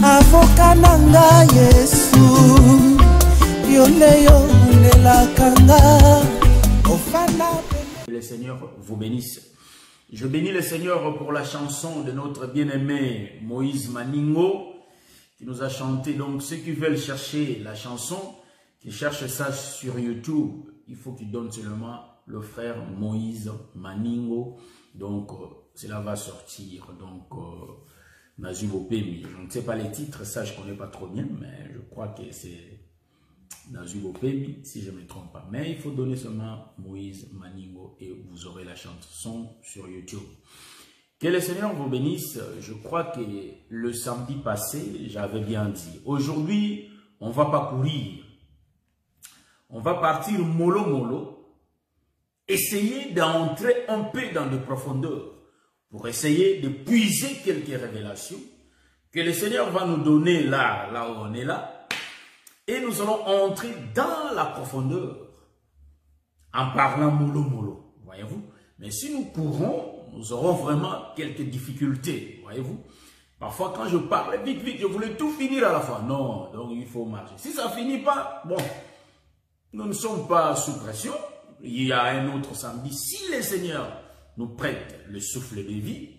Avocat nanga Yesu yoneyo nela kanga ofana. Le Seigneur vous bénisse. Je bénis le Seigneur pour la chanson de notre bien-aimé Moïse Maningo qui nous a chanté. Donc ceux qui veulent chercher la chanson, qui cherchent ça sur YouTube, il faut qu'ils donnent seulement le frère Moïse Maningo. Donc cela va sortir. Donc Nazubo Pemi. Je ne sais pas les titres, ça je ne connais pas trop bien, mais je crois que c'est Nazubo Pemi, si je ne me trompe pas. Mais il faut donner seulement Moïse Maningo et vous aurez la chanson sur YouTube. Que le Seigneur vous bénisse. Je crois que le samedi passé, j'avais bien dit. Aujourd'hui, on ne va pas courir. On va partir mollo mollo. Essayer d'entrer un peu dans de profondeur pour essayer de puiser quelques révélations que le Seigneur va nous donner là où on est là. Et nous allons entrer dans la profondeur en parlant mollo mollo, voyez-vous. Mais si nous courons, nous aurons vraiment quelques difficultés, voyez-vous. Parfois quand je parle vite, je voulais tout finir à la fois. Non, donc il faut marcher. Si ça ne finit pas, bon, nous ne sommes pas sous pression. Il y a un autre samedi. Si le Seigneur nous prête le souffle de vie,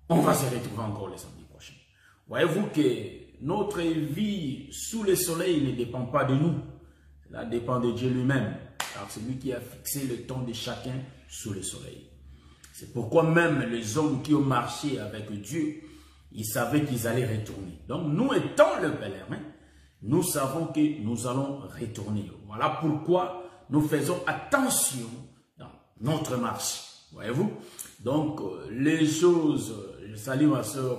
on va se retrouver encore le samedi prochain. Voyez-vous que notre vie sous le soleil ne dépend pas de nous. Cela dépend de Dieu lui-même. Car c'est lui qui a fixé le temps de chacun sous le soleil. C'est pourquoi même les hommes qui ont marché avec Dieu, ils savaient qu'ils allaient retourner. Donc nous étant le pèlerin, nous savons que nous allons retourner. Voilà pourquoi nous faisons attention dans notre marche. Voyez-vous? Donc, les choses, je salue ma soeur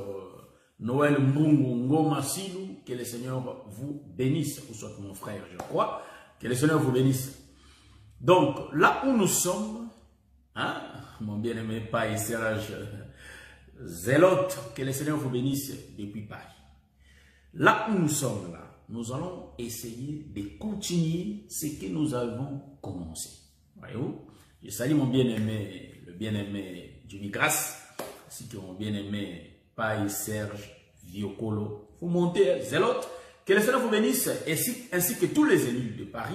Noël Mbungu Masilou, que le Seigneur vous bénisse, ou soit mon frère, je crois, que le Seigneur vous bénisse. Donc, là où nous sommes, hein, mon bien-aimé Paï Serge Zélote, que le Seigneur vous bénisse depuis Paris. Là où nous sommes là, nous allons essayer de continuer ce que nous avons commencé. Voyez-vous? Je salue mon bien-aimé, le bien-aimé Jimmy Grasse, ainsi que mon bien-aimé Paï Serge Viocolo. Vous montez, Zélote. Que le Seigneur vous bénisse, ainsi que tous les élus de Paris.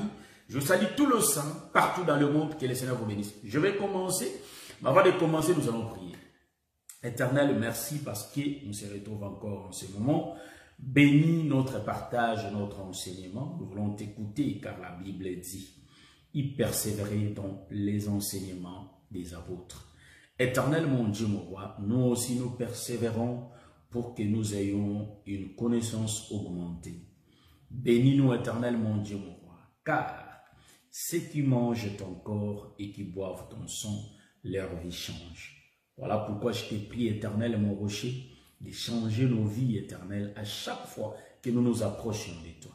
Je salue tout le sang partout dans le monde. Que le Seigneur vous bénisse. Je vais commencer. Mais avant de commencer, nous allons prier. Éternel, merci parce que nous se retrouvons encore en ce moment. Bénis notre partage, notre enseignement. Nous voulons t'écouter car la Bible dit y persévérer dans les enseignements des apôtres. Éternel mon Dieu, mon roi, nous aussi nous persévérons pour que nous ayons une connaissance augmentée. Bénis-nous, éternel mon Dieu, mon roi, car ceux qui mangent ton corps et qui boivent ton sang, leur vie change. Voilà pourquoi je t'ai pris, éternel mon rocher, de changer nos vies éternelles à chaque fois que nous nous approchons de toi.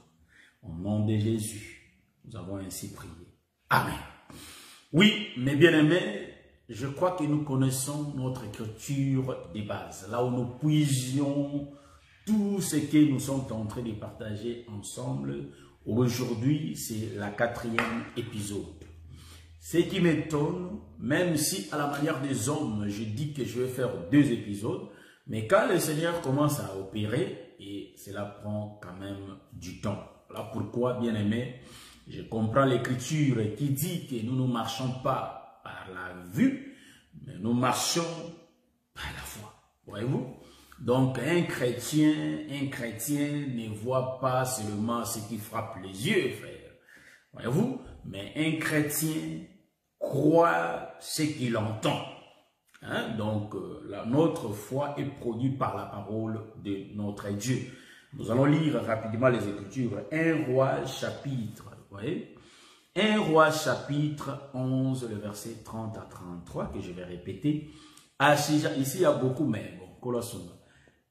Au nom de Jésus, nous avons ainsi prié. Amen. Oui, mes bien-aimés, je crois que nous connaissons notre écriture de base, là où nous puisions tout ce que nous sommes en train de partager ensemble. Aujourd'hui, c'est la 4e épisode. Ce qui m'étonne, même si à la manière des hommes, je dis que je vais faire 2 épisodes, mais quand le Seigneur commence à opérer, et cela prend quand même du temps. Voilà pourquoi, bien aimé, je comprends l'écriture qui dit que nous ne marchons pas par la vue, mais nous marchons par la foi. Voyez-vous? Donc un chrétien ne voit pas seulement ce qui frappe les yeux, frère. Voyez-vous? Mais un chrétien croit ce qu'il entend. Hein? Donc, notre foi est produite par la parole de notre Dieu. Nous allons lire rapidement les Écritures. 1 Roi chapitre, vous voyez? 1 Roi chapitre 11, le verset 30 à 33, que je vais répéter. Ici, il y a beaucoup, mais bon, colossons.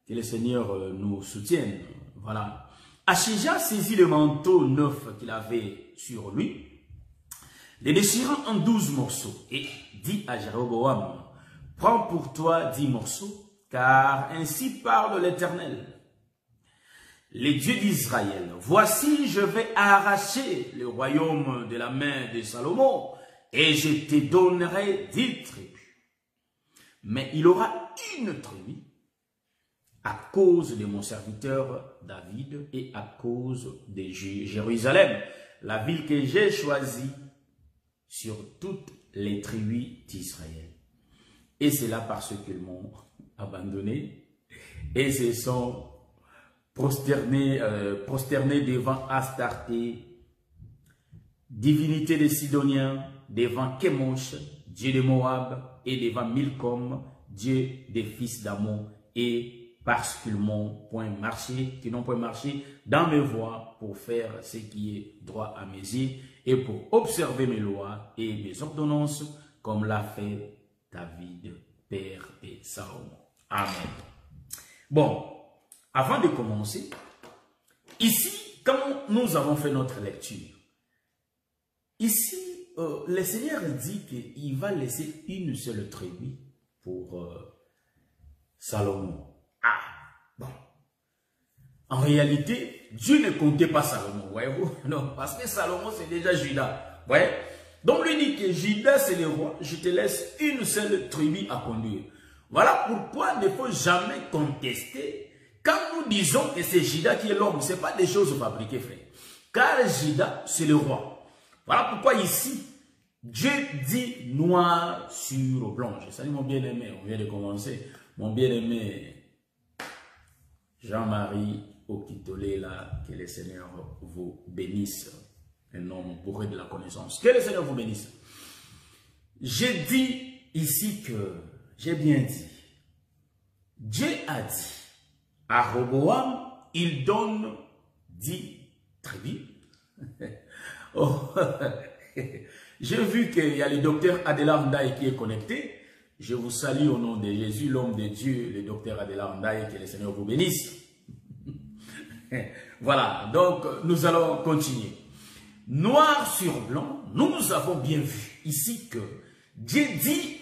Que le Seigneur nous soutienne. Voilà. Achija saisit le manteau neuf qu'il avait sur lui, les déchirant en 12 morceaux, et dit à Jéroboam, prends pour toi 10 morceaux, car ainsi parle l'Éternel, les dieux d'Israël. Voici, je vais arracher le royaume de la main de Salomon, et je te donnerai 10 tribus. Mais il aura une tribu à cause de mon serviteur David et à cause de Jérusalem, la ville que j'ai choisie sur toutes les tribus d'Israël. Et c'est là parce qu'ils m'ont abandonné et se sont prosternés devant Astarté, divinité des Sidoniens, devant Kémosh, dieu de Moab, et devant Milcom, dieu des fils d'Ammon, et parce qu'ils n'ont point marché dans mes voies pour faire ce qui est droit à mes yeux et pour observer mes lois et mes ordonnances comme l'a fait David, père de Salomon. Amen. Bon, avant de commencer, ici, quand nous avons fait notre lecture, ici, le Seigneur dit qu'il va laisser une seule tribu pour Salomon. Ah, bon. En réalité, Dieu ne comptait pas Salomon, voyez-vous? Non, parce que Salomon, c'est déjà Judas. Voyez? Donc, lui dit que Judas, c'est le roi. Je te laisse une seule tribu à conduire. Voilà pourquoi il ne faut jamais contester. Quand nous disons que c'est Judas qui est l'homme, ce n'est pas des choses fabriquées, frère. Car Judas, c'est le roi. Voilà pourquoi ici, Dieu dit noir sur blanc. Je salue mon bien-aimé, on vient de commencer. Mon bien-aimé Jean-Marie Okitolé, là, que le Seigneur vous bénisse. Un homme bourré de la connaissance. Que le Seigneur vous bénisse. J'ai dit ici que, j'ai bien dit, Dieu a dit à Roboam, il donne 10 tribus. Oh, j'ai vu qu'il y a le docteur Adela Ndaye qui est connecté. Je vous salue au nom de Jésus, l'homme de Dieu, le docteur Adela Ndaye, que le Seigneur vous bénisse. Voilà, donc nous allons continuer. Noir sur blanc, nous avons bien vu ici que Dieu dit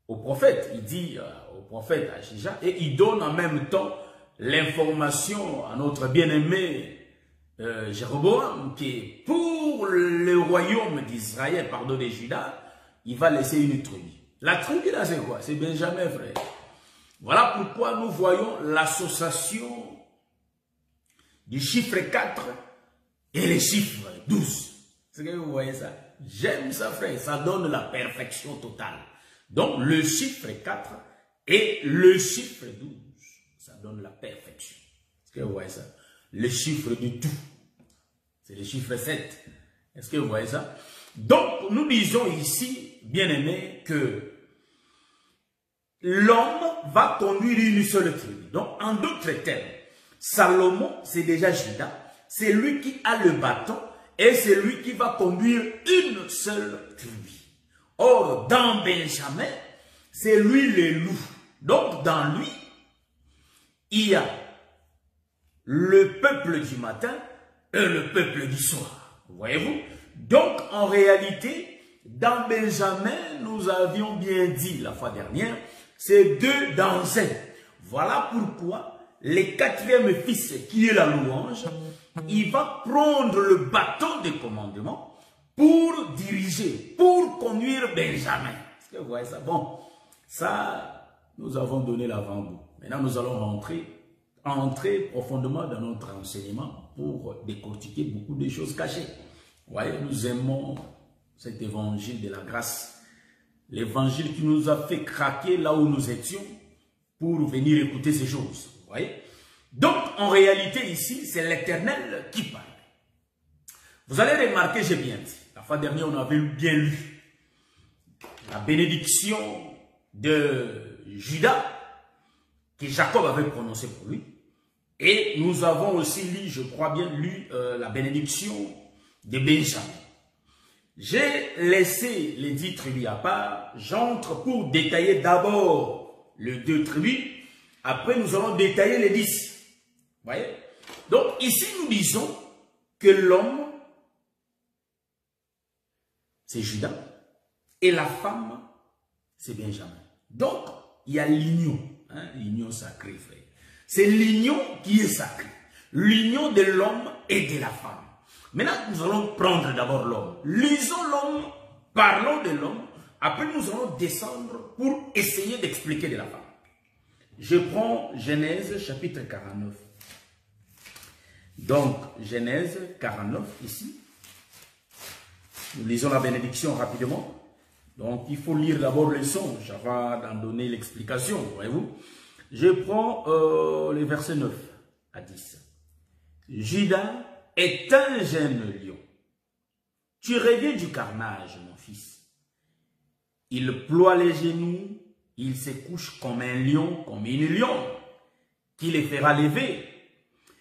au prophète, il dit au prophète Achija, et il donne en même temps l'information à notre bien-aimé Jéroboam, que pour le royaume d'Israël, pardon, de Juda, il va laisser une tribu. La tribu là, c'est quoi? C'est Benjamin, frère. Voilà pourquoi nous voyons l'association du chiffre 4 et le chiffre 12. Est-ce que vous voyez ça? J'aime ça, frère. Ça donne la perfection totale. Donc, le chiffre 4 et le chiffre 12, ça donne la perfection. Est-ce que vous voyez ça? Le chiffre du tout, c'est le chiffre 7. Est-ce que vous voyez ça? Donc, nous disons ici, bien-aimés, que l'homme va conduire une seule tribu. Donc, en d'autres termes, Salomon, c'est déjà Judas. C'est lui qui a le bâton et c'est lui qui va conduire une seule tribu. Or, dans Benjamin, c'est lui le loup. Donc, dans lui, il y a le peuple du matin et le peuple du soir. Voyez-vous? Donc, en réalité, dans Benjamin, nous avions bien dit la fois dernière, c'est 2 dans 1. Voilà pourquoi le 4e fils, qui est la louange, il va prendre le bâton de commandement pour diriger, pour conduire Benjamin. Est-ce que vous voyez ça? Bon, ça, nous avons donné l'avant-goût. Maintenant, nous allons entrer profondément dans notre enseignement pour décortiquer beaucoup de choses cachées. Vous voyez, nous aimons cet évangile de la grâce. L'évangile qui nous a fait craquer là où nous étions pour venir écouter ces choses. Vous voyez? Donc, en réalité, ici, c'est l'Éternel qui parle. Vous allez remarquer, j'ai bien dit, la fois dernière, on avait bien lu la bénédiction de Judas que Jacob avait prononcée pour lui. Et nous avons aussi lu, je crois bien, la bénédiction de Benjamin. J'ai laissé les 10 tribus à part. J'entre pour détailler d'abord les 2 tribus. Après, nous allons détailler les 10. Vous voyez? Donc, ici, nous disons que l'homme, c'est Judas. Et la femme, c'est Benjamin. Donc, il y a l'union. Hein, l'union sacrée, frère. C'est l'union qui est sacrée. L'union de l'homme et de la femme. Maintenant, nous allons prendre d'abord l'homme. Lisons l'homme, parlons de l'homme. Après, nous allons descendre pour essayer d'expliquer de la femme. Je prends Genèse chapitre 49. Donc, Genèse 49, ici. Nous lisons la bénédiction rapidement. Donc, il faut lire d'abord le songe avant d'en donner l'explication, voyez-vous. Je prends les versets 9 à 10. Judas est un jeune lion. Tu reviens du carnage, mon fils. Il ploie les genoux, il se couche comme un lion, comme une lionne, qui les fera lever.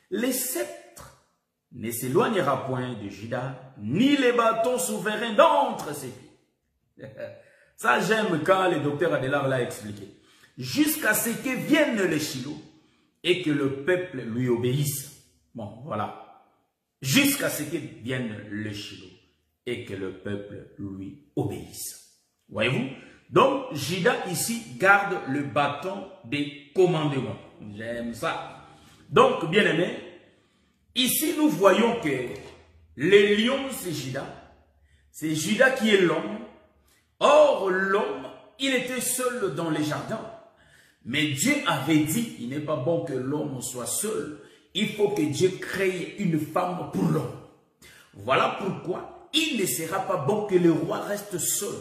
Les sceptres ne s'éloignera point de Judas, ni les bâtons souverains d'entre ses pieds. Ça, j'aime quand le docteur Adélard l'a expliqué. Jusqu'à ce que vienne le Shiloh et que le peuple lui obéisse. Bon, voilà. Jusqu'à ce que vienne le Shiloh et que le peuple lui obéisse. Voyez-vous? Donc, Judas ici garde le bâton des commandements. J'aime ça. Donc, bien aimé, ici nous voyons que le lion, c'est Judas. C'est Judas qui est l'homme. Or, l'homme, il était seul dans les jardins. Mais Dieu avait dit, il n'est pas bon que l'homme soit seul. Il faut que Dieu crée une femme pour l'homme. Voilà pourquoi il ne sera pas bon que le roi reste seul.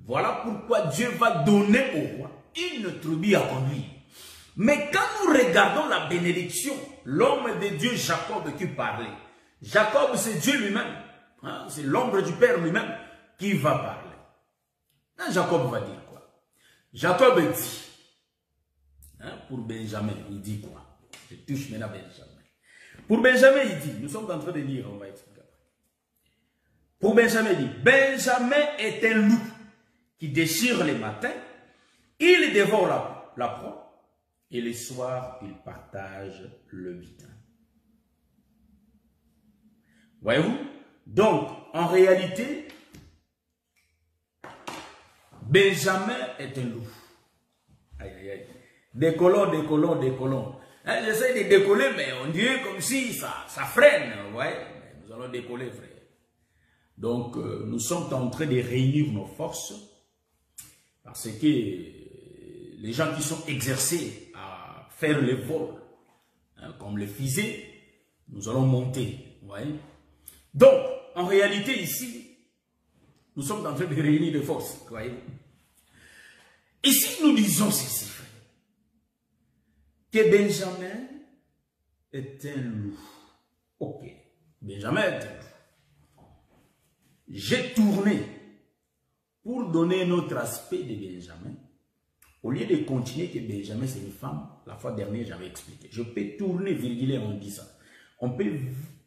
Voilà pourquoi Dieu va donner au roi une tribu à conduire. Mais quand nous regardons la bénédiction, l'homme de Dieu Jacob qui parlait. Jacob, c'est Dieu lui-même. Hein, c'est l'ombre du Père lui-même qui va parler. Là, Jacob va dire quoi? Jacob dit, hein, pour Benjamin, il dit quoi? Je touche maintenant Benjamin. Pour Benjamin, il dit, nous sommes en train de lire, on va expliquer après. Pour Benjamin, il dit, Benjamin est un loup qui déchire les matins, il dévore la proie, et les soirs, il partage le butin. Voyez-vous? Donc, en réalité, Benjamin est un loup. Aïe, aïe, aïe. Décollons, décollons, décollons. Hein, j'essaie de décoller, mais on dirait comme si ça freine. Ouais? Nous allons décoller, frère. Donc, nous sommes en train de réunir nos forces parce que les gens qui sont exercés à faire les vols, hein, comme les fusées, nous allons monter. Ouais? Donc, en réalité, ici, nous sommes en train de réunir des forces. Voyez? Ici, nous disons ceci, frère, que Benjamin est un loup. Ok, Benjamin est un loup. J'ai tourné pour donner un autre aspect de Benjamin. Au lieu de continuer que Benjamin c'est une femme, la fois dernière j'avais expliqué. Je peux tourner virgule en disant. On peut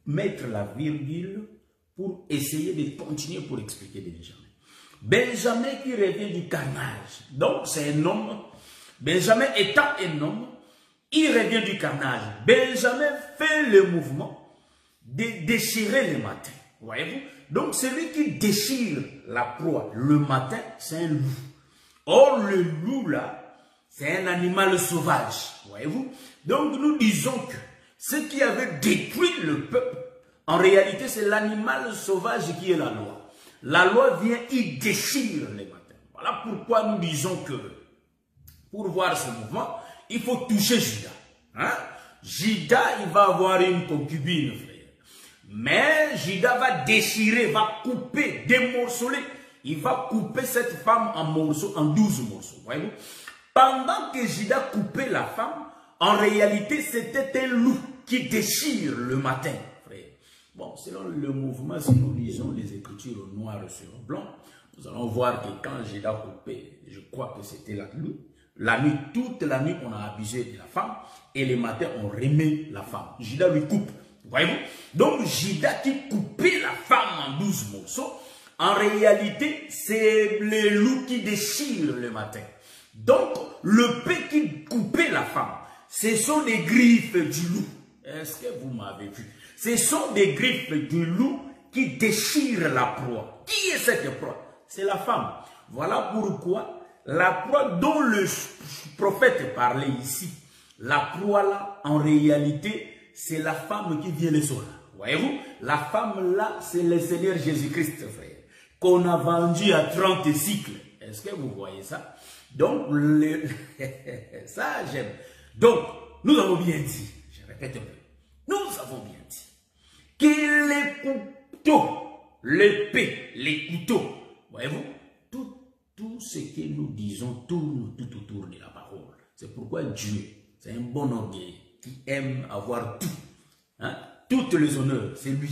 mettre la virgule pour essayer de continuer pour expliquer Benjamin. Benjamin qui revient du carnage. Donc c'est un homme. Benjamin étant un homme, il revient du carnage. Benjamin fait le mouvement de déchirer le matin. Voyez-vous? Donc celui qui déchire la proie le matin, c'est un loup. Or le loup là, c'est un animal sauvage. Voyez-vous? Donc nous disons que ce qui avait détruit le peuple, en réalité c'est l'animal sauvage qui est la loi. La loi vient, il déchire les matins. Voilà pourquoi nous disons que pour voir ce mouvement, il faut toucher Judas. Hein? Judas, il va avoir une concubine, frère. Mais Judas va déchirer, va couper, démorceler. Il va couper cette femme en morceaux, en 12 morceaux. Voyez-vous? Pendant que Judas coupait la femme, en réalité, c'était un loup qui déchire le matin, frère. Bon, selon le mouvement, si nous lisons les Écritures noir sur blanc, nous allons voir que quand Judas coupait, je crois que c'était la nuit. La nuit, toute la nuit, on a abusé de la femme. Et le matin, on remet la femme. Judas lui coupe. Voyez-vous? Donc, Judas qui coupait la femme en 12 morceaux, en réalité, c'est le loup qui déchire le matin. Donc, le peu qui coupait la femme, ce sont des griffes du loup. Est-ce que vous m'avez vu? Ce sont des griffes du loup qui déchirent la proie. Qui est cette proie? C'est la femme. Voilà pourquoi la proie dont le prophète parlait ici, la proie là, en réalité, c'est la femme qui vient le soir. Voyez-vous? La femme là, c'est le Seigneur Jésus-Christ, frère, qu'on a vendu à 30 cycles. Est-ce que vous voyez ça? Donc, ça j'aime. Donc, nous avons bien dit, je répète un peu, nous avons bien dit que les couteaux, l'épée, les couteaux, voyez-vous, tout ce que nous disons tourne tout autour de la parole. C'est pourquoi Dieu, c'est un bon orgueil qui aime avoir tout. Hein? Toutes les honneurs, c'est lui.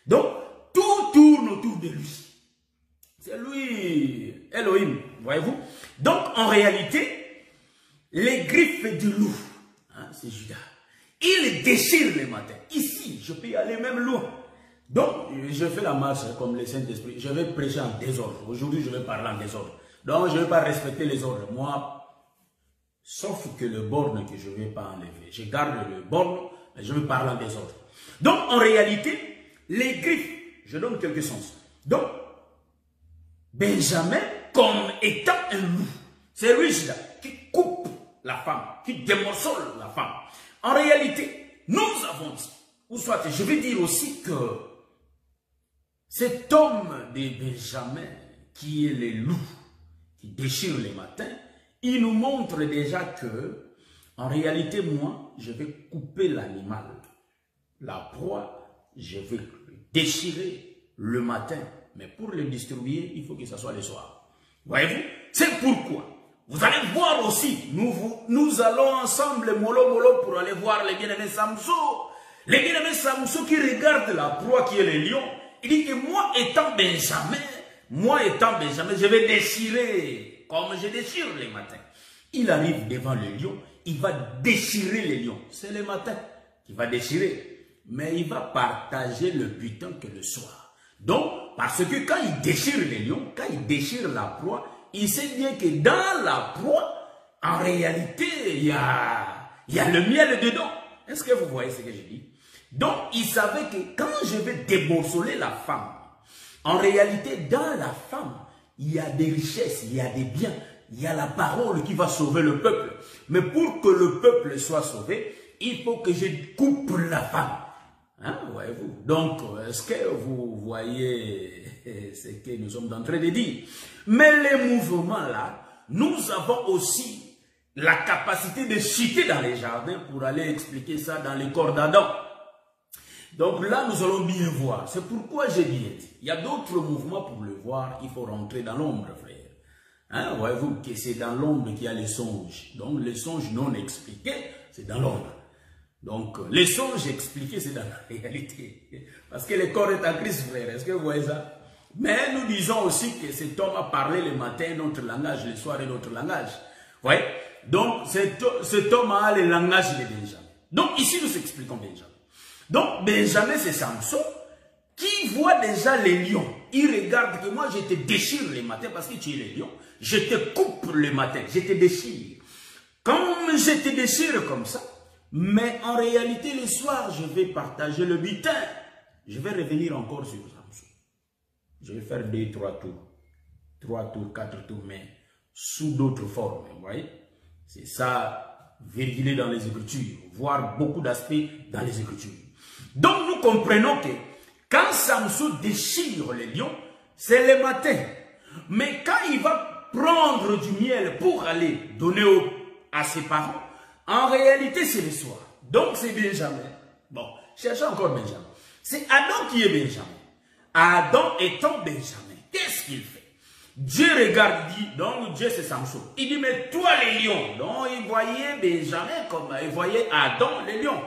Donc, tout tourne autour de lui. C'est lui, Elohim, voyez-vous. Donc, en réalité, les griffes du loup, hein, c'est Judas. Il déchire les matins. Ici, je peux y aller même loin. Donc, je fais la marche comme le Saint-Esprit. Je vais prêcher en désordre. Aujourd'hui, je vais parler en désordre. Donc, je ne vais pas respecter les ordres. Moi, sauf que le borne que je ne vais pas enlever. Je garde le borne, mais je vais parler en désordre. Donc, en réalité, les griffes, je donne quelques sens. Donc, Benjamin, comme étant un loup, c'est lui là qui coupe la femme, qui démorcelle la femme. En réalité, nous avons dit, ou soit je vais dire aussi que cet homme de Benjamin, qui est le loup, qui déchire les matins, il nous montre déjà que, en réalité, moi, je vais couper l'animal. La proie, je vais le déchirer le matin. Mais pour le distribuer, il faut que ce soit le soir. Voyez-vous? C'est pourquoi. Vous allez voir aussi, nous allons ensemble, mollo, pour aller voir les bien-aimés Samson. Les bien-aimés Samson qui regardent la proie qui est le lion. Il dit que moi étant Benjamin, je vais déchirer, comme je déchire les matins. Il arrive devant le lion, il va déchirer le lion. C'est le matin qu'il va déchirer. Mais il va partager le butin que le soir. Donc, parce que quand il déchire les lions, quand il déchire la proie, il sait bien que dans la proie, en réalité, il y a le miel dedans. Est-ce que vous voyez ce que je dis? Donc, il savait que quand je vais déboursoler la femme, en réalité, dans la femme, il y a des richesses, il y a des biens, il y a la parole qui va sauver le peuple. Mais pour que le peuple soit sauvé, il faut que je coupe la femme. Hein, voyez-vous? Donc, est-ce que vous voyez ce que nous sommes en train de dire? Mais les mouvements là, nous avons aussi la capacité de chuter dans les jardins pour aller expliquer ça dans les corps d'Adam. Donc là, nous allons bien voir. C'est pourquoi j'ai bien dit. Il y a d'autres mouvements pour le voir. Il faut rentrer dans l'ombre, frère. Hein, voyez-vous que c'est dans l'ombre qu'il y a les songes. Donc les songes non expliqués, c'est dans l'ombre. Donc, les songes expliqués, c'est dans la réalité. Parce que le corps est en Christ, frère. Est-ce que vous voyez ça? Mais nous disons aussi que cet homme a parlé le matin notre langage, le soir notre langage. Vous voyez? Donc, cet homme a le langage de Benjamin. Donc, ici, nous expliquons Benjamin. Donc, Benjamin, c'est Samson qui voit déjà les lions. Il regarde que moi, je te déchire le matin parce que tu es les lions. Je te coupe le matin, je te déchire. Comme je te déchire comme ça, mais en réalité, le soir, je vais partager le butin. Je vais revenir encore sur Samson. Je vais faire 2, 3 tours. 3 tours, 4 tours, mais sous d'autres formes. Vous voyez? C'est ça, virguler dans les Écritures. Voir beaucoup d'aspects dans les Écritures. Donc, nous comprenons que quand Samson déchire les lions, c'est le matin. Mais quand il va prendre du miel pour aller donner à ses parents, en réalité, c'est le soir. Donc, c'est Benjamin. Bon, cherchez encore Benjamin. C'est Adam qui est Benjamin. Adam étant Benjamin, qu'est-ce qu'il fait? Dieu regarde, dit, donc Dieu c'est Samson. Il dit, mais toi les lions. Donc, il voyait Benjamin comme il voyait Adam les lions.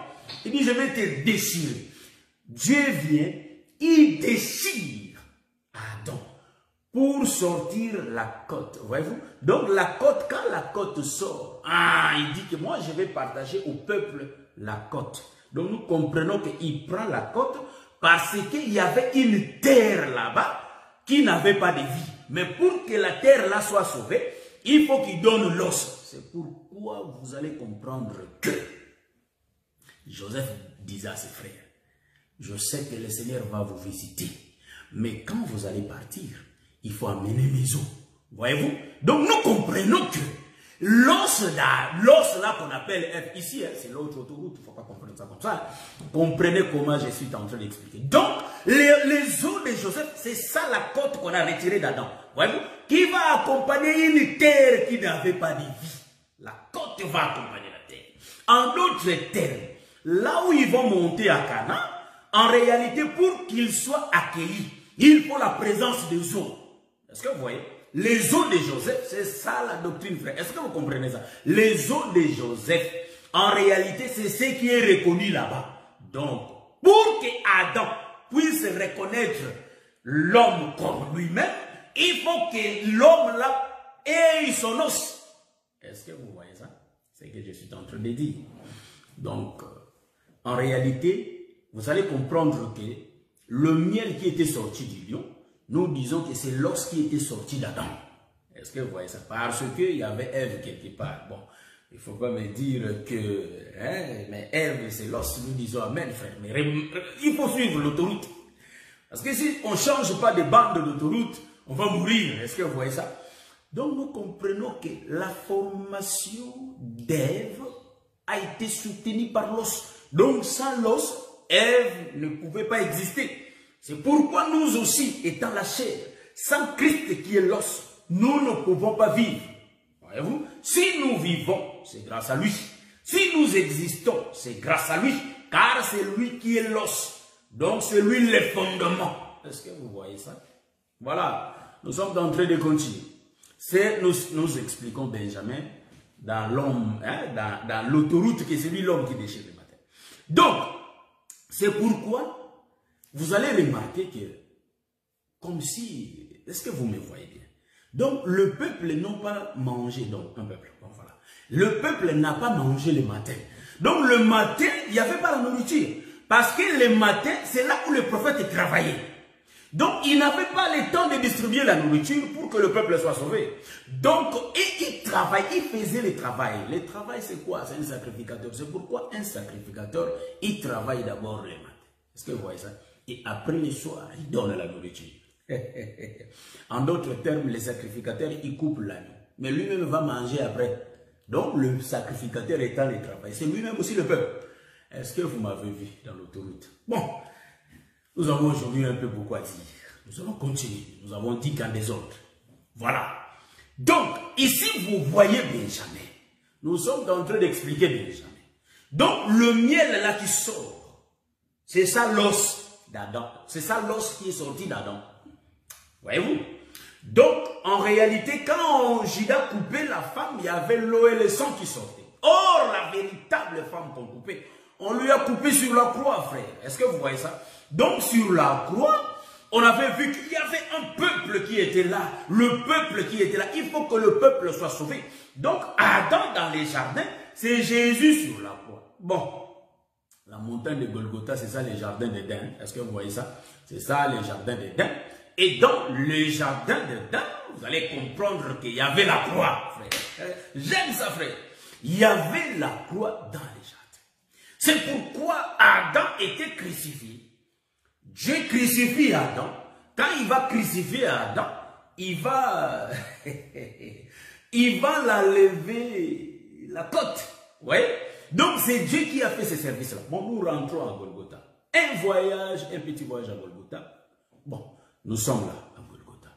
Il dit, je vais te déchirer. Dieu vient, il déchire Adam pour sortir la côte. Voyez-vous? Donc la côte, quand la côte sort, il dit que moi je vais partager au peuple la côte. Donc nous comprenons qu'il prend la côte parce qu'il y avait une terre là-bas qui n'avait pas de vie. Mais pour que la terre là soit sauvée, il faut qu'il donne l'os. C'est pourquoi vous allez comprendre que Joseph disait à ses frères, je sais que le Seigneur va vous visiter, mais quand vous allez partir, il faut amener mes os. Voyez-vous? Donc nous comprenons que l'os là qu'on appelle F ici, c'est l'autre autoroute, il ne faut pas comprendre ça comme ça. Comprenez comment je suis en train d'expliquer. Donc, les os de Joseph, c'est ça la côte qu'on a retirée d'Adam. Voyez-vous? Qui va accompagner une terre qui n'avait pas de vie. La côte va accompagner la terre. En d'autres termes, là où ils vont monter à Canaan, en réalité, pour qu'ils soient accueillis, il faut la présence des os. Est-ce que vous voyez? Les os de Joseph, c'est ça la doctrine, frère. Est-ce que vous comprenez ça? Les os de Joseph, en réalité, c'est ce qui est reconnu là-bas. Donc, pour que Adam puisse reconnaître l'homme comme lui-même, il faut que l'homme là ait son os. Est-ce que vous voyez ça? C'est ce que je suis en train de dire. Donc, en réalité, vous allez comprendre que le miel qui était sorti du lion, nous disons que c'est l'os qui était sorti d'Adam. Est-ce que vous voyez ça? Parce qu'il y avait Ève quelque part. Bon, il ne faut pas me dire que, hein, mais Ève, c'est l'os. Nous disons amen, frère. Mais il faut suivre l'autoroute. Parce que si on ne change pas de bande d'autoroute, on va mourir. Est-ce que vous voyez ça? Donc nous comprenons que la formation d'Ève a été soutenue par l'os. Donc sans l'os, Ève ne pouvait pas exister. C'est pourquoi nous aussi, étant la chair, sans Christ qui est l'os, nous ne pouvons pas vivre. Voyez-vous? Si nous vivons, c'est grâce à lui. Si nous existons, c'est grâce à lui. Car c'est lui qui est l'os. Donc c'est lui le fondement. Est-ce que vous voyez ça? Voilà. Nous sommes en train de continuer. Nous expliquons Benjamin dans l'homme, hein, dans l'autoroute que c'est lui l'homme qui déchire le matin. Donc, c'est pourquoi vous allez remarquer que, comme si, est-ce que vous me voyez bien? Donc, le peuple n'a pas mangé, donc, un peuple, bon, voilà. Le peuple n'a pas mangé le matin. Donc, le matin, il n'y avait pas la nourriture. Parce que le matin, c'est là où le prophète travaillait. Donc, il n'avait pas le temps de distribuer la nourriture pour que le peuple soit sauvé. Donc, et il travaillait, il faisait le travail. Le travail, c'est quoi? C'est un sacrificateur. C'est pourquoi un sacrificateur, il travaille d'abord le matin. Est-ce que vous voyez ça? Et après le soir, il donne la nourriture. En d'autres termes, le sacrificateur, il coupe l'agneau. Mais lui-même va manger après. Donc, le sacrificateur étant le travail. C'est lui-même aussi le peuple. Est-ce que vous m'avez vu dans l'autoroute? Bon, nous avons aujourd'hui un peu beaucoup à dire. Nous allons continuer. Nous avons dit qu'en désordre. Voilà. Donc, ici, vous voyez Benjamin. Nous sommes en train d'expliquer Benjamin. Donc, le miel là qui sort, c'est ça l'os d'Adam. C'est ça l'os qui est sorti d'Adam. Voyez-vous? Donc, en réalité, quand Judas coupait la femme, il y avait l'eau et le sang qui sortaient. Or, la véritable femme qu'on coupait, on lui a coupé sur la croix, frère. Est-ce que vous voyez ça? Donc, sur la croix, on avait vu qu'il y avait un peuple qui était là. Le peuple qui était là. Il faut que le peuple soit sauvé. Donc, Adam dans les jardins, c'est Jésus sur la croix. Bon, la montagne de Golgotha, c'est ça les jardins d'Éden. Est-ce que vous voyez ça? C'est ça les jardins d'Éden. Et dans les jardins d'Éden, vous allez comprendre qu'il y avait la croix, frère. J'aime ça, frère. Il y avait la croix dans les jardins. C'est pourquoi Adam était crucifié. Dieu crucifie Adam. Quand il va crucifier Adam, il va la lever la côte. Ouais. Donc c'est Dieu qui a fait ce service-là. Bon, nous rentrons à Golgotha. Un petit voyage à Golgotha. Bon, nous sommes là à Golgotha.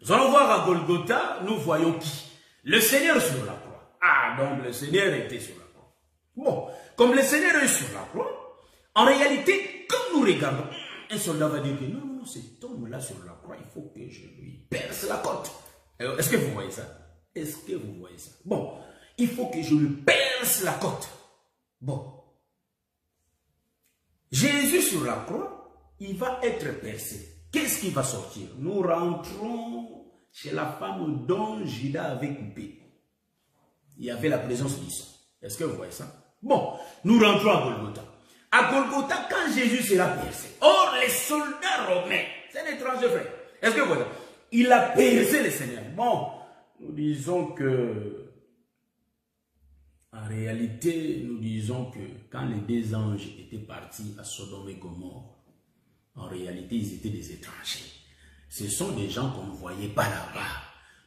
Nous allons voir à Golgotha, nous voyons qui? Le Seigneur sur la croix. Ah, donc le Seigneur était sur la croix. Bon, comme le Seigneur est sur la croix, en réalité, quand nous regardons, un soldat va dire que non, non, cet homme-là sur la croix, il faut que je lui perce la côte. Est-ce que vous voyez ça? Est-ce que vous voyez ça? Bon, il faut que je lui perce la côte. Bon. Jésus sur la croix, il va être percé. Qu'est-ce qui va sortir? Nous rentrons chez la femme dont Judas avait coupé. Il y avait la présence du sang. Est-ce que vous voyez ça? Bon, nous rentrons à Golgotha. À Golgotha, quand Jésus sera percé, or les soldats romains, c'est un étranger frère. Est-ce que vous voyez ça? Il a percé le Seigneur. Bon, nous disons que, en réalité, nous disons que quand les deux anges étaient partis à Sodome et Gomorrhe, en réalité, ils étaient des étrangers. Ce sont des gens qu'on ne voyait pas là-bas.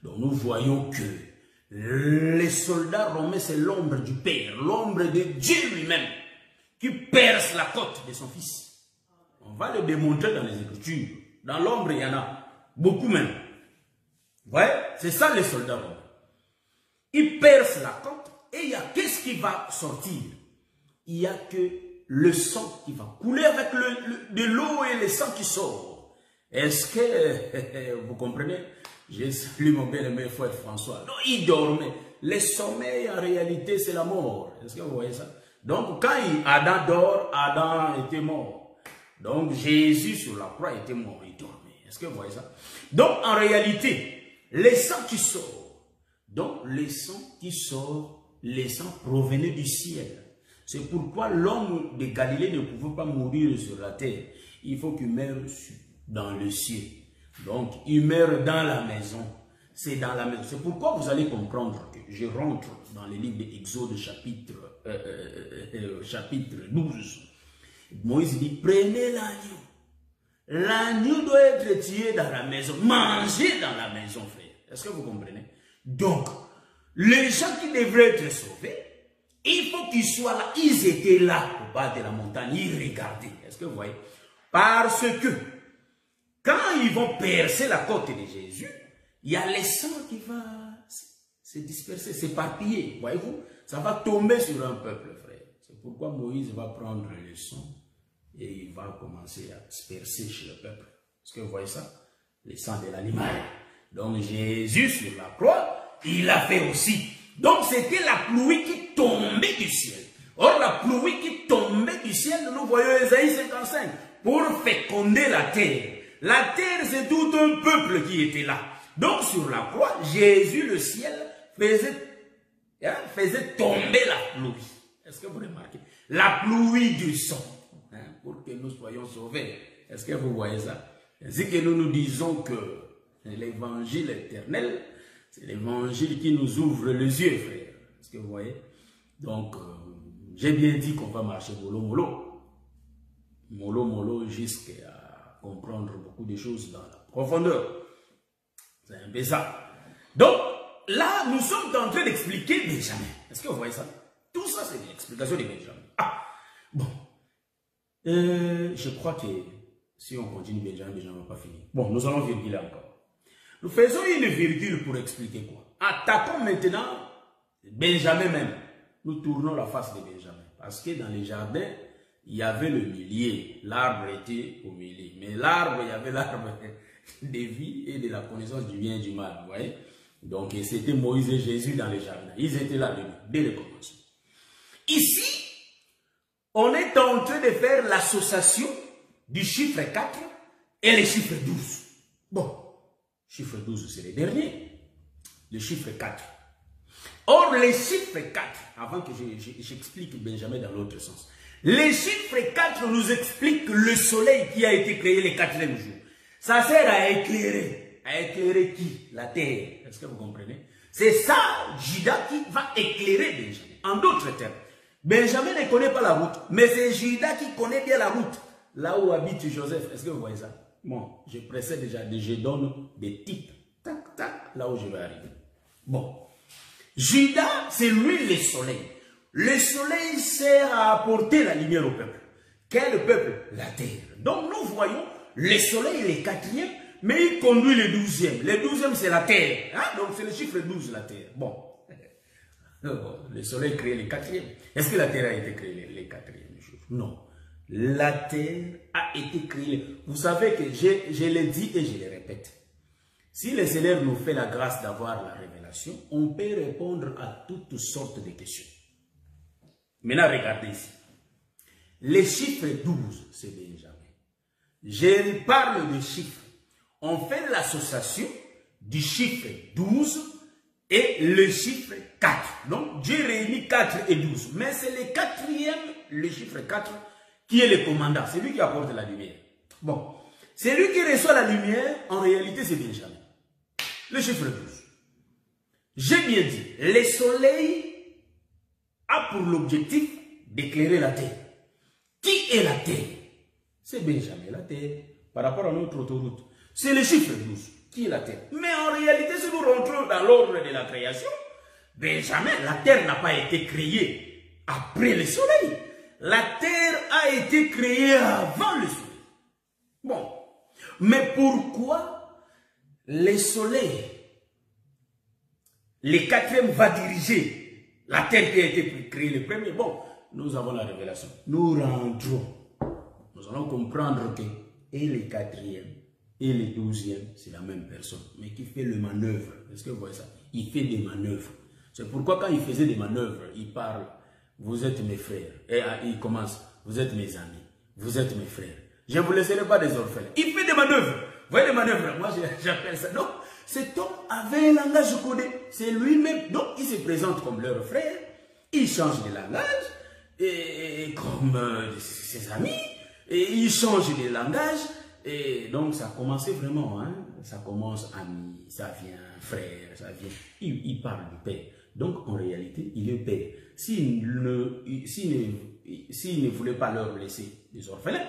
Donc nous voyons que les soldats romains, c'est l'ombre du Père, l'ombre de Dieu lui-même, qui perce la côte de son fils. On On va le démontrer dans les Écritures. Dans l'ombre, il y en a beaucoup même. Vous voyez? C'est ça les soldats romains. Ils percent la côte et il y a qu'est-ce qui va sortir? Il n'y a que le sang qui va couler avec de l'eau et le sang qui sort. Est-ce que vous comprenez? J'ai salué mon bien-aimé frère François. Non, il dormait. Le sommeil, en réalité, c'est la mort. Est-ce que vous voyez ça? Donc, quand Adam dort, Adam était mort. Donc, Jésus sur la croix était mort, il dormait. Est-ce que vous voyez ça? Donc, en réalité, le sang qui sort. Donc, le sang qui sort, le sang provenait du ciel. C'est pourquoi l'homme de Galilée ne pouvait pas mourir sur la terre. Il faut qu'il meure dans le ciel. Donc, il meurt dans la maison. C'est dans la maison. C'est pourquoi vous allez comprendre que je rentre dans le livre d'Exode chapitre 12. Moïse dit, prenez l'agneau. L'agneau doit être tué dans la maison. Mangez dans la maison, frère. Est-ce que vous comprenez? Donc, les gens qui devraient être sauvés, il faut qu'ils soient là. Ils étaient là au bas de la montagne. Ils regardaient. Est-ce que vous voyez? Parce que, quand ils vont percer la côte de Jésus, il y a le sang qui va se disperser, s'éparpiller. Voyez-vous? Ça va tomber sur un peuple, frère. C'est pourquoi Moïse va prendre le sang et il va commencer à disperser chez le peuple. Est-ce que vous voyez ça? Le sang de l'animal. Donc Jésus sur la croix, il l'a fait aussi. Donc c'était la pluie qui tombait du ciel. Or la pluie qui tombait du ciel, nous voyons Ésaïe 55, pour féconder la terre. La terre, c'est tout un peuple qui était là. Donc sur la croix, Jésus, le ciel, faisait tomber la pluie. Est-ce que vous remarquez? La pluie du sang, pour que nous soyons sauvés. Est-ce que vous voyez ça? Ainsi que nous nous disons que l'évangile éternel, c'est l'évangile qui nous ouvre les yeux, frère. Est-ce que vous voyez? Donc, j'ai bien dit qu'on va marcher mollo mollo. Mollo mollo jusqu'à comprendre beaucoup de choses dans la profondeur. C'est un peu ça. Donc, là, nous sommes en train d'expliquer Benjamin. Est-ce que vous voyez ça? Tout ça, c'est l'explication de Benjamin. Ah, bon. Je crois que si on continue, Benjamin ne va pas finir. Bon, nous allons virguler encore. Nous faisons une virgule pour expliquer quoi? Attaquons maintenant Benjamin même. Nous tournons la face de Benjamin. Parce que dans les jardins, il y avait le milieu. L'arbre était au milieu. Mais l'arbre, il y avait l'arbre de vie et de la connaissance du bien et du mal. Vous voyez? Donc, c'était Moïse et Jésus dans les jardins. Ils étaient là dès le commencement. Ici, on est en train de faire l'association du chiffre 4 et le chiffre 12. Bon, chiffre 12, c'est le dernier. Le chiffre 4. Or, le chiffre 4, avant que j'explique Benjamin dans l'autre sens, le chiffre 4 nous explique le soleil qui a été créé le 4e jour. Ça sert à éclairer. À éclairer qui? La terre. Est-ce que vous comprenez? C'est ça, Judas, qui va éclairer Benjamin. En d'autres termes, Benjamin ne connaît pas la route, mais c'est Judas qui connaît bien la route. Là où habite Joseph. Est-ce que vous voyez ça? Bon, je précède déjà, je donne des types. Tac, tac, là où je vais arriver. Bon. Judas, c'est lui le soleil. Le soleil sert à apporter la lumière au peuple. Quel peuple? La terre. Donc nous voyons, le soleil est le 4e, mais il conduit le 12e. Le 12e, c'est la terre. Hein? Donc c'est le chiffre 12, la terre. Bon. Le soleil crée le 4e. Est-ce que la terre a été créée le 4e jour? Non. La terre a été créée. Vous savez que je l'ai dit et je le répète. Si le Seigneur nous fait la grâce d'avoir la révélation, on peut répondre à toutes sortes de questions. Maintenant, regardez ici. Le chiffre 12, c'est Benjamin. Je parle de chiffres. On fait l'association du chiffre 12 et le chiffre 4. Donc, Dieu réunit 4 et 12. Mais c'est le 4e, le chiffre 4, qui est le commandant. C'est lui qui apporte la lumière. Bon. C'est lui qui reçoit la lumière. En réalité, c'est Benjamin. Le chiffre 12. J'ai bien dit, le soleil a pour l'objectif d'éclairer la terre. Qui est la terre? C'est Benjamin, la terre, par rapport à notre autoroute. C'est le chiffre 12. Qui est la terre? Mais en réalité, si nous rentrons dans l'ordre de la création, Benjamin, la terre n'a pas été créée après le soleil. La terre a été créée avant le soleil. Bon. Mais pourquoi le soleil, le quatrième va diriger la terre qui a été créée le premier? Bon, nous avons la révélation. Nous rentrons. Nous allons comprendre que et le quatrième et le 12e, c'est la même personne, mais qui fait le manœuvre. Est-ce que vous voyez ça? Il fait des manœuvres. C'est pourquoi quand il faisait des manœuvres, il parle, vous êtes mes frères. Et il commence, vous êtes mes amis, vous êtes mes frères. Je ne vous laisserai pas des orphelins. Il fait des manœuvres. Vous voyez les manœuvres? Moi, j'appelle ça. Donc, cet homme avait un langage codé. C'est lui-même. Donc, il se présente comme leur frère. Il change de langage. Et comme ses amis. Et il change de langage. Et donc, ça commençait vraiment. Hein? Ça commence ami. Ça vient frère. Ça vient. Il parle du père. Donc, en réalité, il est père. S'il ne voulait pas leur laisser des orphelins,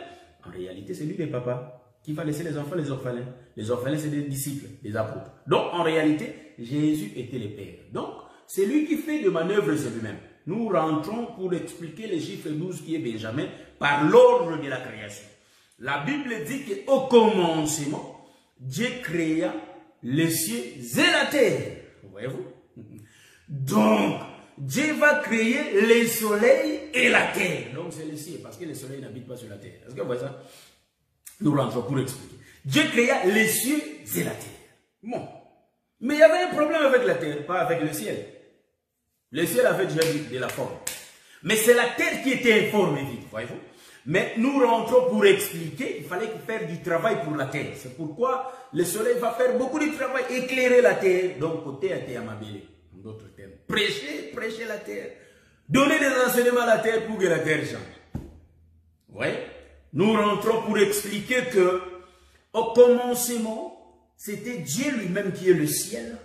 en réalité, c'est lui le papa qui va laisser les enfants, les orphelins. Les orphelins, c'est des disciples, des apôtres. Donc, en réalité, Jésus était le père. Donc, c'est lui qui fait des manœuvres, c'est lui-même. Nous rentrons pour expliquer le chiffre 12 qui est Benjamin par l'ordre de la création. La Bible dit qu'au commencement, Dieu créa les cieux et la terre. Voyez-vous? Donc, Dieu va créer le soleil et la terre. Donc, c'est le ciel, parce que le soleil n'habite pas sur la terre. Est-ce que vous voyez ça? Nous rentrons pour expliquer. Dieu créa les cieux et la terre. Bon. Mais il y avait un problème avec la terre, pas avec le ciel. Le ciel avait déjà de la forme. Mais c'est la terre qui était informe et vide, voyez-vous? Mais nous rentrons pour expliquer, il fallait faire du travail pour la terre. C'est pourquoi le soleil va faire beaucoup de travail, éclairer la terre. Donc, côté à Théamabélé, en d'autres termes. Prêcher la terre. Donner des enseignements à la terre pour que la terre change. Vous voyez? Nous rentrons pour expliquer que, au commencement, c'était Dieu lui-même qui est le ciel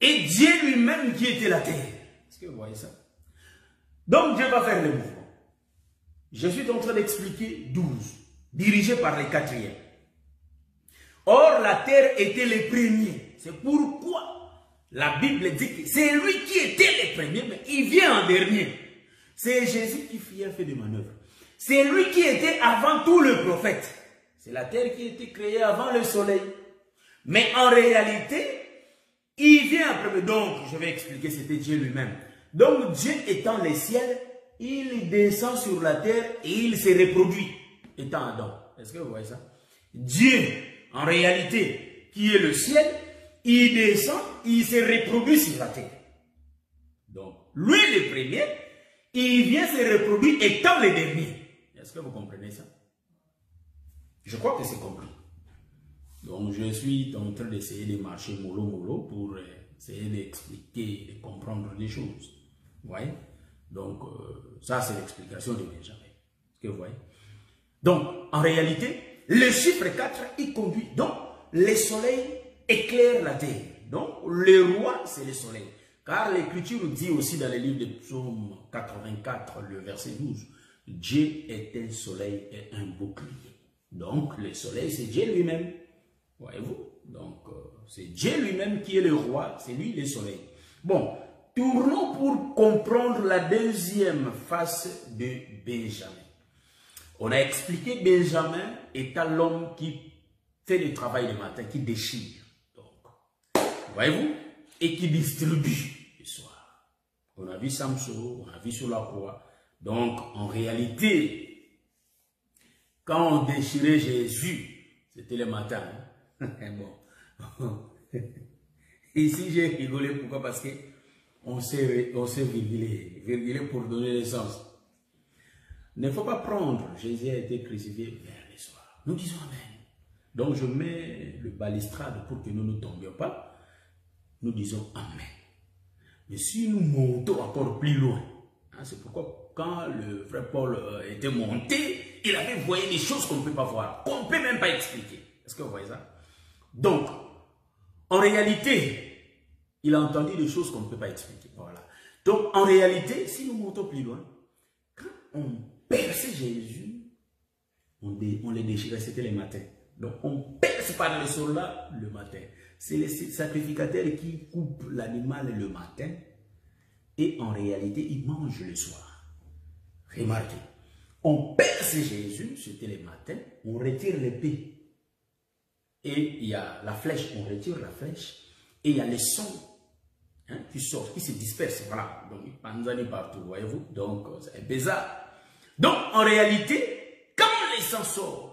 et Dieu lui-même qui était la terre. Est-ce que vous voyez ça? Donc Dieu va faire le mouvement. Je suis en train d'expliquer 12, dirigé par les quatrièmes. Or, la terre était le premier. C'est pourquoi la Bible dit que c'est lui qui était le premier, mais il vient en dernier. C'est Jésus qui a fait des manœuvres. C'est lui qui était avant tout le prophète. C'est la terre qui a été créée avant le soleil. Mais en réalité, il vient après. Donc, je vais expliquer, c'était Dieu lui-même. Donc, Dieu étant le ciel, il descend sur la terre et il se reproduit, étant Adam. Est-ce que vous voyez ça? Dieu, en réalité, qui est le ciel, il descend, il se reproduit sur la terre. Donc, lui le premier, il vient se reproduire étant le dernier. Est-ce que vous comprenez ça? Je crois que c'est compris. Donc, je suis en train d'essayer de marcher mollo pour essayer d'expliquer, de comprendre les choses. Vous voyez? Donc, ça, c'est l'explication de Benjamin. Est-ce que vous voyez? Donc, en réalité, le chiffre 4, il conduit. Donc, le soleil éclaire la terre. Donc, le roi, c'est le soleil. Car l'Écriture dit aussi dans le livre de Psaume 84, le verset 12, Dieu est un soleil et un bouclier. Donc, le soleil, c'est Dieu lui-même. Voyez-vous? Donc, c'est Dieu lui-même qui est le roi, c'est lui le soleil. Bon, tournons pour comprendre la deuxième face de Benjamin. On a expliqué Benjamin étant l'homme qui fait le travail le matin, qui déchire. Donc, voyez-vous? Et qui distribue le soir. On a vu Samson, on a vu sur la croix. Donc, en réalité, quand on déchirait Jésus, c'était le matin. Hein? Bon. Ici, j'ai rigolé. Pourquoi? Parce que on s'est virgulé pour donner le sens. Il ne faut pas prendre. Jésus a été crucifié vers le soir. Nous disons Amen. Donc, je mets le balustrade pour que nous ne tombions pas. Nous disons Amen. Mais si nous montons encore plus loin, hein, c'est pourquoi quand le frère Paul était monté, il avait voyé des choses qu'on ne peut pas voir, qu'on ne peut même pas expliquer. Est-ce que vous voyez ça? Donc, en réalité, il a entendu des choses qu'on ne peut pas expliquer. Voilà. Donc, en réalité, si nous montons plus loin, quand on perçait Jésus, on les déchirait, c'était le matin. Donc, on perce par les soldats le matin. C'est les sacrificateurs qui coupent l'animal le matin et en réalité, ils mangent le soir. Remarquez. On perce Jésus, c'était les matins, on retire l'épée. Et il y a la flèche, on retire la flèche. Et il y a les sons qui sortent, qui se dispersent. Voilà, donc ils panzani partout, voyez-vous. Donc c'est bizarre. Donc en réalité, quand les sons sortent,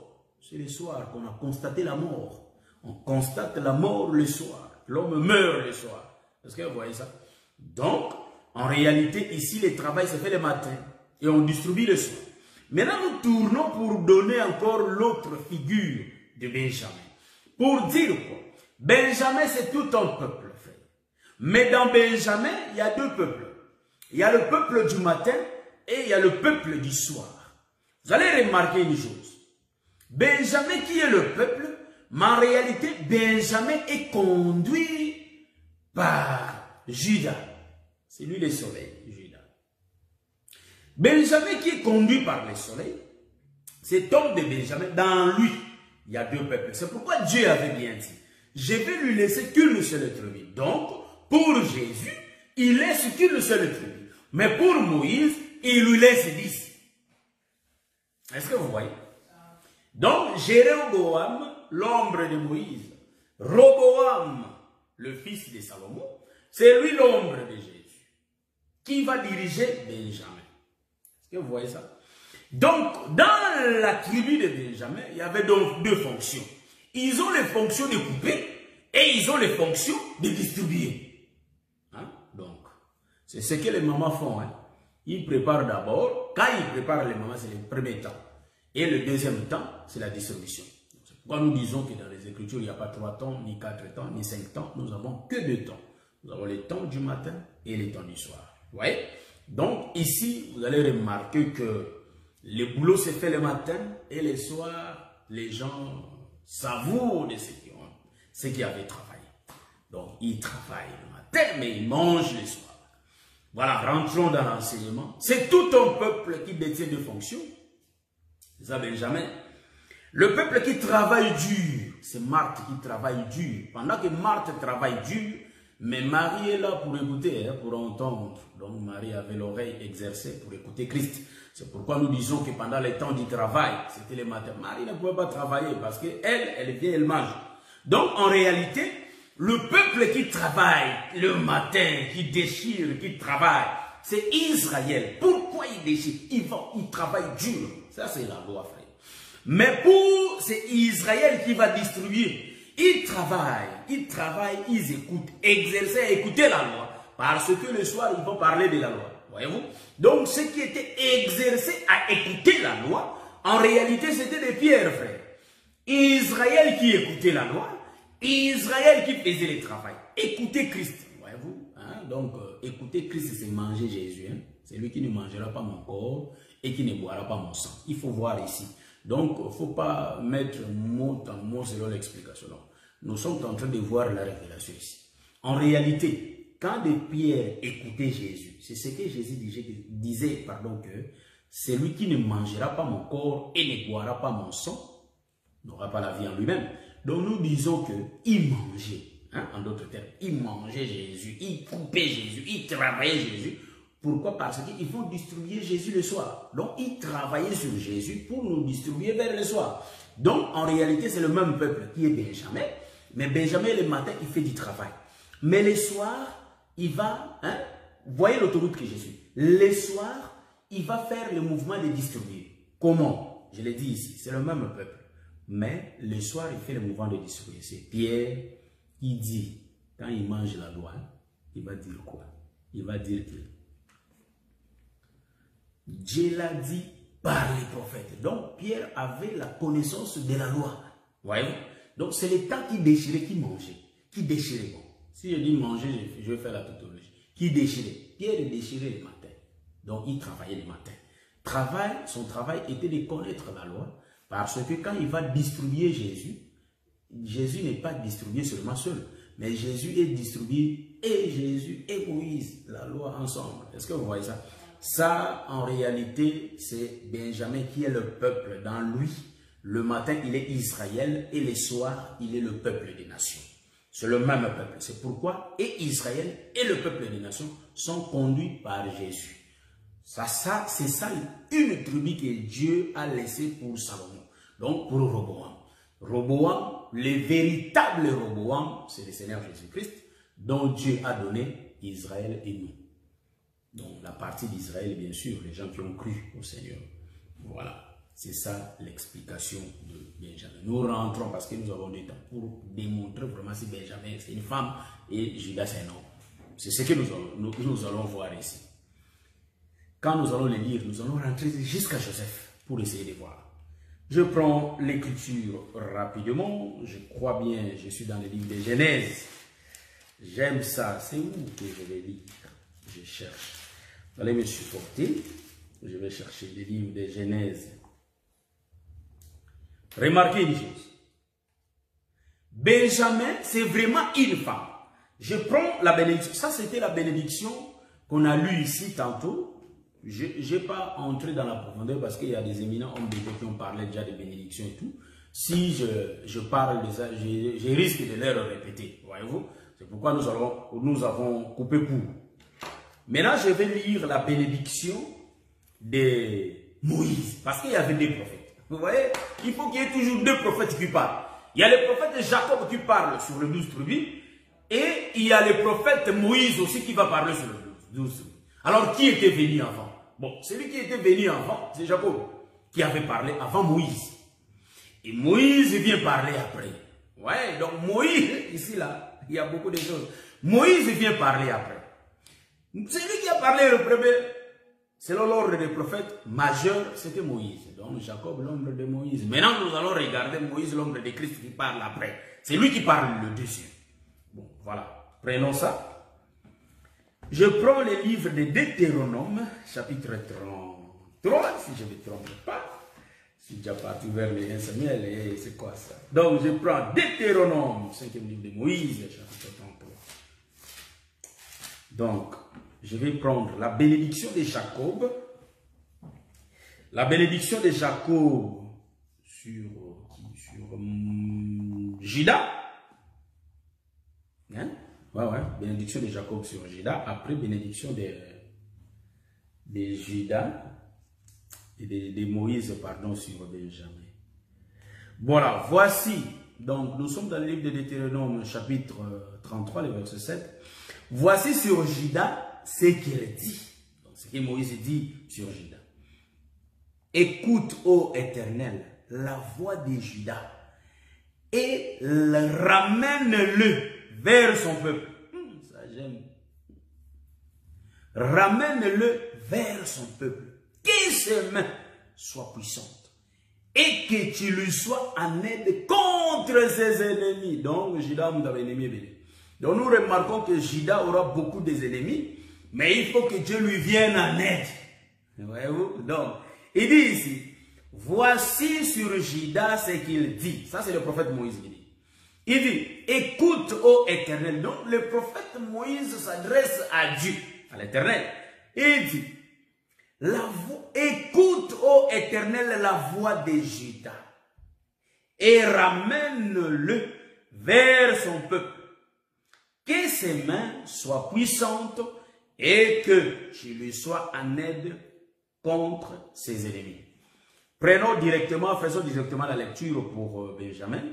c'est le soir qu'on a constaté la mort. On constate la mort le soir. L'homme meurt le soir. Est-ce que vous voyez ça? Donc, en réalité, ici, le travail se fait le matin. Et on distribue le soir. Maintenant, nous tournons pour donner encore l'autre figure de Benjamin. Pour dire quoi? Benjamin, c'est tout un peuple, frère. Mais dans Benjamin, il y a deux peuples. Il y a le peuple du matin et il y a le peuple du soir. Vous allez remarquer une chose. Benjamin qui est le peuple, mais en réalité, Benjamin est conduit par Judas. C'est lui le soleil, Judas. Benjamin qui est conduit par le soleil, cet homme de Benjamin, dans lui, il y a deux peuples. C'est pourquoi Dieu avait bien dit, je vais lui laisser qu'une seule tribu. Donc, pour Jésus, il laisse qu'une seule tribu. Mais pour Moïse, il lui laisse 10. Est-ce que vous voyez? Donc, Jéroboam, l'ombre de Moïse, Roboam, le fils de Salomon, c'est lui l'ombre de Jésus, qui va diriger Benjamin. Est-ce que vous voyez ça? Donc, dans la tribu de Benjamin, il y avait donc deux fonctions. Ils ont les fonctions de couper et ils ont les fonctions de distribuer. Hein? Donc, c'est ce que les mamans font. Hein? Ils préparent d'abord. Quand ils préparent les mamans, c'est le premier temps. Et le deuxième temps, c'est la distribution. C'est pourquoi nous disons que dans les Écritures, il n'y a pas 3 temps, ni 4 temps, ni 5 temps. Nous n'avons que 2 temps. Nous avons les temps du matin et les temps du soir. Vous voyez? Donc, ici, vous allez remarquer que le boulot se fait le matin et le soir, les gens savourent de ce qui avaient travaillé. Donc, ils travaillent le matin, mais ils mangent le soir. Voilà, rentrons dans l'enseignement. C'est tout un peuple qui détient deux fonctions. C'est ça, Benjamin. Le peuple qui travaille dur, c'est Marthe qui travaille dur. Pendant que Marthe travaille dur, mais Marie est là pour écouter, pour entendre. Donc Marie avait l'oreille exercée pour écouter Christ. C'est pourquoi nous disons que pendant les temps du travail, c'était le matin. Marie ne pouvait pas travailler parce qu'elle vient, elle mange. Donc en réalité, le peuple qui travaille le matin, qui déchire, qui travaille, c'est Israël. Pourquoi il déchire? Il travaille dur. Ça, c'est la loi, frère. Mais c'est Israël qui va distribuer. Ils travaillent, ils écoutent, exercer à écouter la loi. Parce que le soir, ils vont parler de la loi. Voyez-vous? Donc, ceux qui étaient exercés à écouter la loi, en réalité, c'était des pierres, frère. Israël qui écoutait la loi, Israël qui faisait le travail. Écoutez Christ. Voyez-vous? Hein? Donc, écouter Christ, c'est manger Jésus. Hein? C'est lui qui ne mangera pas mon corps et qui ne boira pas mon sang. Il faut voir ici. Donc, il ne faut pas mettre mot en mot selon l'explication. Nous sommes en train de voir la révélation ici. En réalité, quand des pierres écoutaient Jésus, c'est ce que Jésus disait, que celui qui ne mangera pas mon corps et ne boira pas mon sang n'aura pas la vie en lui-même. Donc, nous disons qu'il mangeait, hein, en d'autres termes, il mangeait Jésus, il coupait Jésus, il travaillait Jésus. Pourquoi? Parce qu'ils vont distribuer Jésus le soir. Donc, ils travaillaient sur Jésus pour nous distribuer vers le soir. Donc, en réalité, c'est le même peuple qui est Benjamin. Mais Benjamin, le matin, il fait du travail. Mais le soir, il va... Hein, voyez l'autoroute que je suis. Le soir, il va faire le mouvement de distribuer. Comment? Je l'ai dit ici, c'est le même peuple. Mais le soir, il fait le mouvement de distribuer. C'est Pierre qui dit, quand il mange la loi, il va dire quoi? Il va dire que Dieu l'a dit par les prophètes. Donc, Pierre avait la connaissance de la loi. Voyez-vous? Donc, c'est le temps qui déchirait, qui mangeait, qui déchirait. Bon, si je dis manger, je vais faire la tautologie. Qui déchirait? Pierre déchirait le matin. Donc, il travaillait le matin. Son travail était de connaître la loi. Parce que quand il va distribuer Jésus, Jésus n'est pas distribué seulement seul. Mais Jésus est distribué et Jésus et Moïse, la loi ensemble. Est-ce que vous voyez ça? Ça, en réalité, c'est Benjamin qui est le peuple dans lui. Le matin, il est Israël et le soir, il est le peuple des nations. C'est le même peuple. C'est pourquoi et Israël et le peuple des nations sont conduits par Jésus. C'est ça une tribu que Dieu a laissée pour Salomon. Donc pour Roboam. Roboam, le véritable Roboam, c'est le Seigneur Jésus-Christ, dont Dieu a donné Israël et nous. Donc la partie d'Israël, bien sûr, les gens qui ont cru au Seigneur. Voilà. C'est ça l'explication de Benjamin. Nous rentrons parce que nous avons du temps pour démontrer vraiment si Benjamin c'est une femme et Judas c'est un homme. C'est ce que nous allons voir ici. Quand nous allons le lire, nous allons rentrer jusqu'à Joseph pour essayer de voir. Je prends l'écriture rapidement. Je crois bien, je suis dans le livre de Genèse. J'aime ça. C'est où que je vais lire? Je cherche. Vous allez me supporter. Je vais chercher le livre de Genèse. Remarquez une chose. Benjamin, c'est vraiment une femme. Je prends la bénédiction. Ça, c'était la bénédiction qu'on a lue ici tantôt. Je n'ai pas entré dans la profondeur parce qu'il y a des éminents hommes de Dieu qui ont parlé déjà de bénédiction et tout. Si je parle de ça, je risque de les répéter. Voyez-vous? C'est pourquoi nous avons coupé court. Maintenant, je vais lire la bénédiction de Moïse. Parce qu'il y avait des prophètes. Vous voyez, il faut qu'il y ait toujours deux prophètes qui parlent. Il y a le prophète Jacob qui parle sur les 12 tribus. Et il y a le prophète Moïse aussi qui va parler sur les 12 tribus. Alors, qui était venu avant? Bon, celui qui était venu avant, c'est Jacob, qui avait parlé avant Moïse. Et Moïse vient parler après. Ouais, donc Moïse, ici là, il y a beaucoup de choses. Moïse vient parler après. Celui qui a parlé le premier, selon l'ordre des prophètes majeurs, c'était Moïse. Donc Jacob, l'ombre de Moïse. Maintenant, nous allons regarder Moïse, l'ombre de Christ qui parle après. C'est lui qui parle le deuxième. Bon, voilà. Prenons ça. Je prends le livre de Deutéronome, chapitre 33, si je ne me trompe pas. Je suis déjà parti vers les 1 Samuel, et c'est quoi ça? Donc, je prends Deutéronome, 5e livre de Moïse, chapitre 33. Donc, je vais prendre la bénédiction de Jacob. La bénédiction de Jacob sur Juda. Hein? Ouais, bénédiction de Jacob sur Juda. Après, bénédiction de Juda et de Moïse, pardon, sur Benjamin. Voilà, voici. Donc, nous sommes dans le livre de Deutéronome, chapitre 33, le verset 7. Voici sur Juda ce qu'il dit. Donc, ce que Moïse dit sur Juda. Écoute, ô Éternel, la voix de Juda et ramène-le vers son peuple. Ça j'aime. Ramène-le vers son peuple. Que ses mains soient puissantes. Et que tu lui sois en aide contre ses ennemis. Donc, Juda a un ennemi. Donc, nous remarquons que Juda aura beaucoup d'ennemis. Mais il faut que Dieu lui vienne en aide. Voyez-vous? Donc, il dit ici, voici sur Juda ce qu'il dit. Ça, c'est le prophète Moïse qui dit. Il dit, écoute, ô Éternel. Donc, le prophète Moïse s'adresse à Dieu, à l'Éternel. Il dit, écoute, ô Éternel, la voix de Juda et ramène-le vers son peuple. Que ses mains soient puissantes et que tu lui sois en aide contre ses ennemis. Faisons directement la lecture pour Benjamin.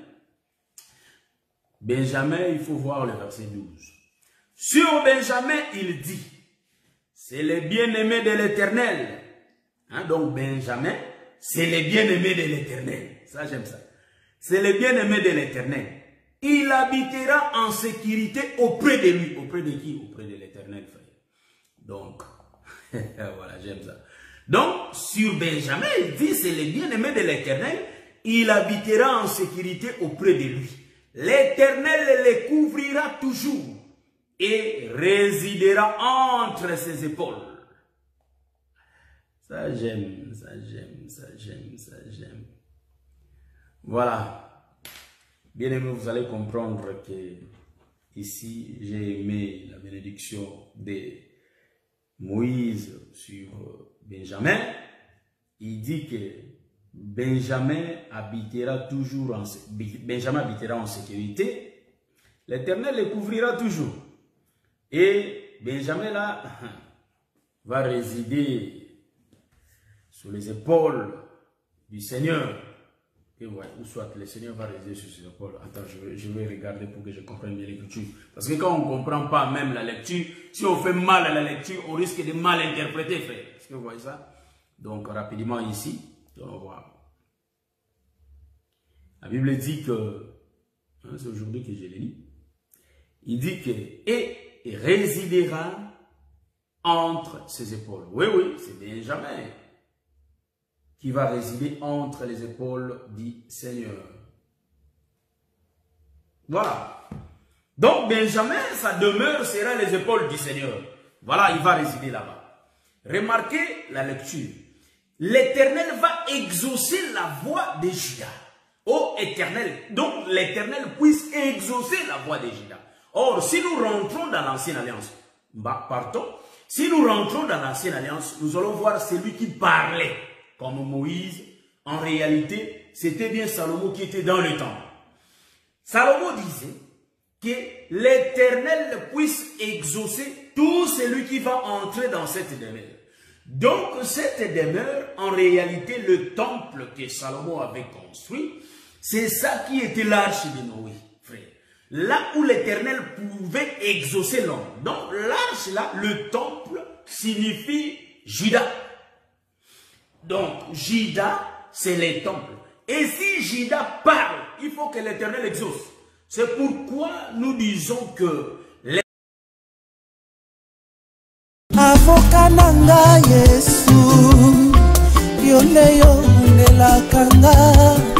Benjamin, il faut voir le verset 12. Sur Benjamin, il dit, c'est le bien-aimé de l'Éternel. Hein, donc Benjamin, c'est le bien-aimé de l'Éternel. Ça, j'aime ça. C'est le bien-aimé de l'Éternel. Il habitera en sécurité auprès de lui. Auprès de qui? Auprès de l'Éternel, frère. Donc, voilà, j'aime ça. Donc, sur Benjamin, il dit, c'est le bien-aimé de l'Éternel. Il habitera en sécurité auprès de lui. L'Éternel le couvrira toujours et résidera entre ses épaules. Ça j'aime, ça j'aime, ça j'aime, ça j'aime. Voilà. Bien aimé, vous allez comprendre que ici, j'ai aimé la bénédiction de Moïse sur Benjamin. Il dit que Benjamin habitera en sécurité. L'Éternel le couvrira toujours. Et Benjamin là va résider sur les épaules du Seigneur. Et ouais, ou soit le Seigneur va résider sur ses épaules. Attends, je vais regarder pour que je comprenne bien l'écriture. Parce que quand on ne comprend pas même la lecture, si on fait mal à la lecture, on risque de mal interpréter, frère. Est-ce que vous voyez ça? Donc, rapidement ici, on va voir. La Bible dit que, hein, c'est aujourd'hui que je l'ai lu, il dit que, et résidera entre ses épaules. Oui, oui, c'est Benjamin qui va résider entre les épaules du Seigneur. Voilà. Donc, Benjamin, sa demeure sera les épaules du Seigneur. Voilà, il va résider là-bas. Remarquez la lecture. L'Éternel va exaucer la voix de Juda. Ô Éternel, donc l'Éternel puisse exaucer la voix de Juda. Or, si nous rentrons dans l'Ancienne Alliance, si nous rentrons dans l'Ancienne Alliance, nous allons voir celui qui parlait comme Moïse. En réalité, c'était bien Salomon qui était dans le temple. Salomon disait que l'Éternel puisse exaucer tout celui qui va entrer dans cette demeure. Donc, cette demeure, en réalité, le temple que Salomon avait construit, c'est ça qui était l'arche de Noé, frère. Là où l'Éternel pouvait exaucer l'homme. Donc, l'arche là, le temple, signifie Juda. Donc, Juda, c'est les temples. Et si Juda parle, il faut que l'Éternel exauce. C'est pourquoi nous disons que avocat nanga Yesu, yo leyo nelakanga.